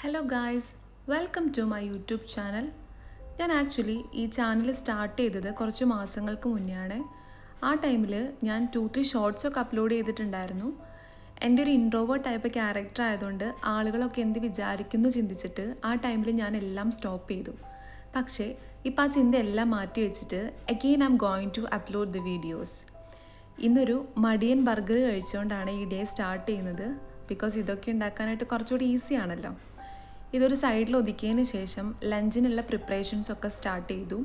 Hello guys, welcome to my YouTube channel. ഞാൻ actually ഈ channel start ചെയ്തത് കുറച്ച് മാസങ്ങൾക്ക് മുന്നെയാണ്. ആ ടൈമിൽ ഞാൻ 2-3 ഷോർട്സൊക്കെ അപ്ലോഡ് ചെയ്തിട്ടുണ്ടായിരുന്നു. എൻ്റെ ഒരു ഇൻട്രോവേർട്ട് ടൈപ്പ് ക്യാരക്ടർ ആയതുകൊണ്ട് ആളുകളൊക്കെ എന്ത് വിചാരിക്കുന്നു ചിന്തിച്ചിട്ട് ആ ടൈമിൽ ഞാൻ എല്ലാം സ്റ്റോപ്പ് ചെയ്തു. പക്ഷേ ഇപ്പോൾ ആ ചിന്ത എല്ലാം മാറ്റി വെച്ചിട്ട് again I am going to upload the videos. ഇന്നൊരു മടിയൻ ബർഗർ കഴിച്ചുകൊണ്ടാണ് ഈ ഡേ സ്റ്റാർട്ട് ചെയ്യുന്നത്. ബിക്കോസ് ഇതൊക്കെ ഉണ്ടാക്കാനായിട്ട് കുറച്ചുകൂടി ഈസി ആണല്ലോ. ഇതൊരു സൈഡിൽ ഒതുക്കിയതിന് ശേഷം ലഞ്ചിനുള്ള പ്രിപ്പറേഷൻസൊക്കെ സ്റ്റാർട്ട് ചെയ്തു.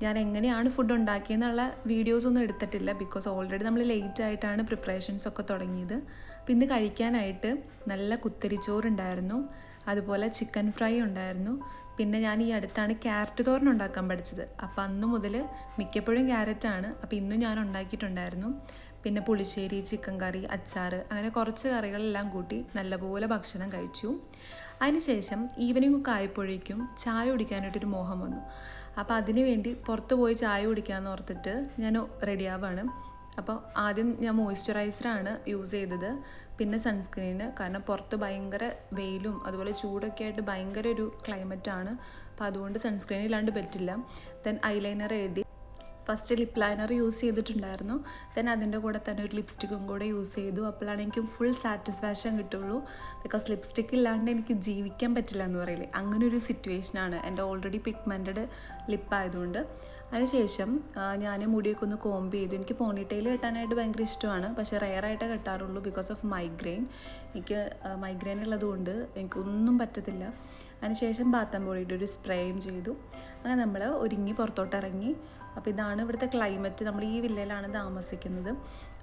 ഞാൻ എങ്ങനെയാണ് ഫുഡ് ഉണ്ടാക്കിയെന്നുള്ള വീഡിയോസൊന്നും എടുത്തിട്ടില്ല, ബിക്കോസ് ഓൾറെഡി നമ്മൾ ലേറ്റ് ആയിട്ടാണ് പ്രിപ്പറേഷൻസൊക്കെ തുടങ്ങിയത്. അപ്പോൾ ഇന്ന് കഴിക്കാനായിട്ട് നല്ല കുത്തരിച്ചോറുണ്ടായിരുന്നു, അതുപോലെ ചിക്കൻ ഫ്രൈ ഉണ്ടായിരുന്നു. പിന്നെ ഞാൻ ഈ അടുത്താണ് ക്യാരറ്റ് തോരൻ ഉണ്ടാക്കാൻ പഠിച്ചത്. അപ്പോൾ അന്ന് മുതൽ മിക്കപ്പോഴും ക്യാരറ്റാണ്. അപ്പോൾ ഇന്നും ഞാൻ ഉണ്ടാക്കിയിട്ടുണ്ടായിരുന്നു. പിന്നെ പുളിശ്ശേരി, ചിക്കൻ കറി, അച്ചാർ, അങ്ങനെ കുറച്ച് കറികളെല്ലാം കൂട്ടി നല്ലപോലെ ഭക്ഷണം കഴിച്ചു. അതിനുശേഷം ഈവനിങ് ഒക്കെ ആയപ്പോഴേക്കും ചായ കുടിക്കാനായിട്ടൊരു മോഹം വന്നു. അപ്പോൾ അതിന് വേണ്ടി പുറത്ത് പോയി ചായ കുടിക്കാമെന്ന് ഓർത്തിട്ട് ഞാൻ റെഡിയാവാണ്. അപ്പോൾ ആദ്യം ഞാൻ മോയ്സ്ചറൈസറാണ് യൂസ് ചെയ്തത്, പിന്നെ സൺസ്ക്രീന്. കാരണം പുറത്ത് ഭയങ്കര വെയിലും അതുപോലെ ചൂടൊക്കെ ആയിട്ട് ഭയങ്കര ഒരു ക്ലൈമറ്റാണ്. അപ്പോൾ അതുകൊണ്ട് സൺസ്ക്രീൻ ഇല്ലാണ്ട് പറ്റില്ല. ദെൻ ഐലൈനർ എഴുതി. ഫസ്റ്റ് ലിപ്പ് ലൈനർ യൂസ് ചെയ്തിട്ടുണ്ടായിരുന്നു. ദെൻ അതിൻ്റെ കൂടെ തന്നെ ഒരു ലിപ്സ്റ്റിക്കും കൂടെ യൂസ് ചെയ്തു. അപ്പോഴാണ് എനിക്ക് ഫുൾ സാറ്റിസ്ഫാക്ഷൻ കിട്ടുള്ളൂ. ബിക്കോസ് ലിപ്സ്റ്റിക്ക് ഇല്ലാണ്ട് എനിക്ക് ജീവിക്കാൻ പറ്റില്ല എന്ന് പറയില്ലേ, അങ്ങനെ ഒരു സിറ്റുവേഷനാണ് എൻ്റെ ഓൾറെഡി പിഗ്മെൻറ്റഡ് ലിപ്പായതുകൊണ്ട്. അതിനുശേഷം ഞാൻ മുടിയൊക്കെ ഒന്ന് കോംബ് ചെയ്തു. എനിക്ക് പോണിറ്റെയിൽ കെട്ടാനായിട്ട് ഭയങ്കര ഇഷ്ടമാണ്, പക്ഷേ റെയറായിട്ടേ കെട്ടാറുള്ളൂ ബിക്കോസ് ഓഫ് മൈഗ്രെയിൻ. എനിക്ക് മൈഗ്രെയിൻ ഉള്ളതുകൊണ്ട് എനിക്കൊന്നും പറ്റത്തില്ല. അതിനുശേഷം ബാത്ത് ആൻഡ് ബോഡിയുടെ ഒരു സ്പ്രേയും ചെയ്തു. അങ്ങനെ നമ്മൾ ഒരുങ്ങി പുറത്തോട്ട് ഇറങ്ങി. അപ്പോൾ ഇതാണ് ഇവിടുത്തെ ക്ലൈമറ്റ്. നമ്മൾ ഈ വില്ലയിലാണ് താമസിക്കുന്നത്.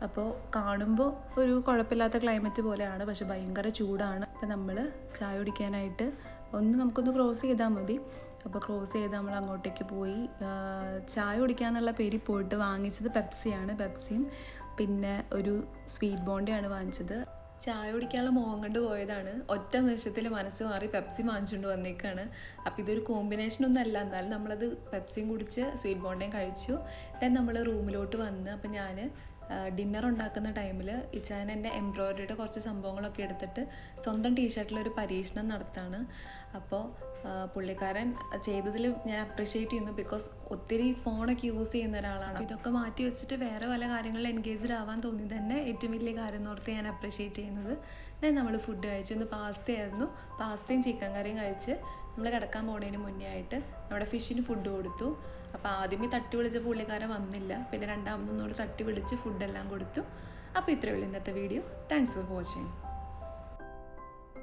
അപ്പോൾ കാണുമ്പോൾ ഒരു കുഴപ്പമില്ലാത്ത ക്ലൈമറ്റ് പോലെയാണ്, പക്ഷെ ഭയങ്കര ചൂടാണ്. അപ്പോൾ നമ്മൾ ചായ കുടിക്കാനായിട്ട് നമുക്കൊന്ന് ക്രോസ് ചെയ്താൽ മതി. അപ്പോൾ ക്രോസ് ചെയ്ത് നമ്മൾ അങ്ങോട്ടേക്ക് പോയി. ചായ കുടിക്കാന്നുള്ള പേരിൽ പോയിട്ട് വാങ്ങിച്ചത് പെപ്സിയാണ്. പെപ്സിയും പിന്നെ ഒരു സ്വീറ്റ് ബോണ്ടയാണ് വാങ്ങിച്ചത്. ചായ കുടിക്കാനുള്ള മോഹം കൊണ്ട് പോയതാണ്. ഒറ്റ നിമിഷത്തിൽ മനസ്സ് മാറി പെപ്സി വാങ്ങിച്ചുകൊണ്ട് വന്നേക്കാണ്. അപ്പോൾ ഇതൊരു കോമ്പിനേഷനൊന്നും അല്ല, എന്നാലും നമ്മളത് പെപ്സിയും കുടിച്ച് സ്വീറ്റ് ബോണ്ടയും കഴിച്ചു. ദെൻ നമ്മൾ റൂമിലോട്ട് വന്ന്. അപ്പോൾ ഞാൻ ഡിന്നർ ഉണ്ടാക്കുന്ന ടൈമിൽ ഇച്ചാൻ എൻ്റെ എംബ്രോയ്ഡറിയുടെ കുറച്ച് സംഭവങ്ങളൊക്കെ എടുത്തിട്ട് സ്വന്തം ടീഷർട്ടിലൊരു പരീക്ഷണം നടത്താണ്. അപ്പോൾ പുള്ളിക്കാരൻ ചെയ്തതിൽ ഞാൻ അപ്രിഷ്യേറ്റ് ചെയ്യുന്നു, ബിക്കോസ് ഒത്തിരി ഫോണൊക്കെ യൂസ് ചെയ്യുന്ന ഒരാളാണ്. ഇതൊക്കെ മാറ്റി വെച്ചിട്ട് വേറെ പല കാര്യങ്ങളിൽ എൻഗേജ്ഡ് ആവാൻ തോന്നിയത് തന്നെ ഏറ്റവും വലിയ കാര്യം എന്നോർത്ത് ഞാൻ അപ്രിഷ്യേറ്റ് ചെയ്യുന്നത്. ദെൻ നമ്മൾ ഫുഡ് കഴിച്ചു. ഇന്ന് പാസ്തയായിരുന്നു. പാസ്തയും ചിക്കൻ കറിയും കഴിച്ച് നമ്മൾ കിടക്കാൻ പോകുന്നതിന് മുന്നേ ആയിട്ട് നമ്മുടെ ഫിഷിന് ഫുഡ് കൊടുത്തു. അപ്പോൾ ആദ്യമേ തട്ടി വിളിച്ച പുള്ളിക്കാരൻ വന്നില്ല, പിന്നെ രണ്ടാമതൊന്നുകൂടി തട്ടി വിളിച്ച് ഫുഡെല്ലാം കൊടുത്തു. അപ്പോൾ ഇത്രയേ ഉള്ളൂ ഇന്നത്തെ വീഡിയോ. Thanks for watching.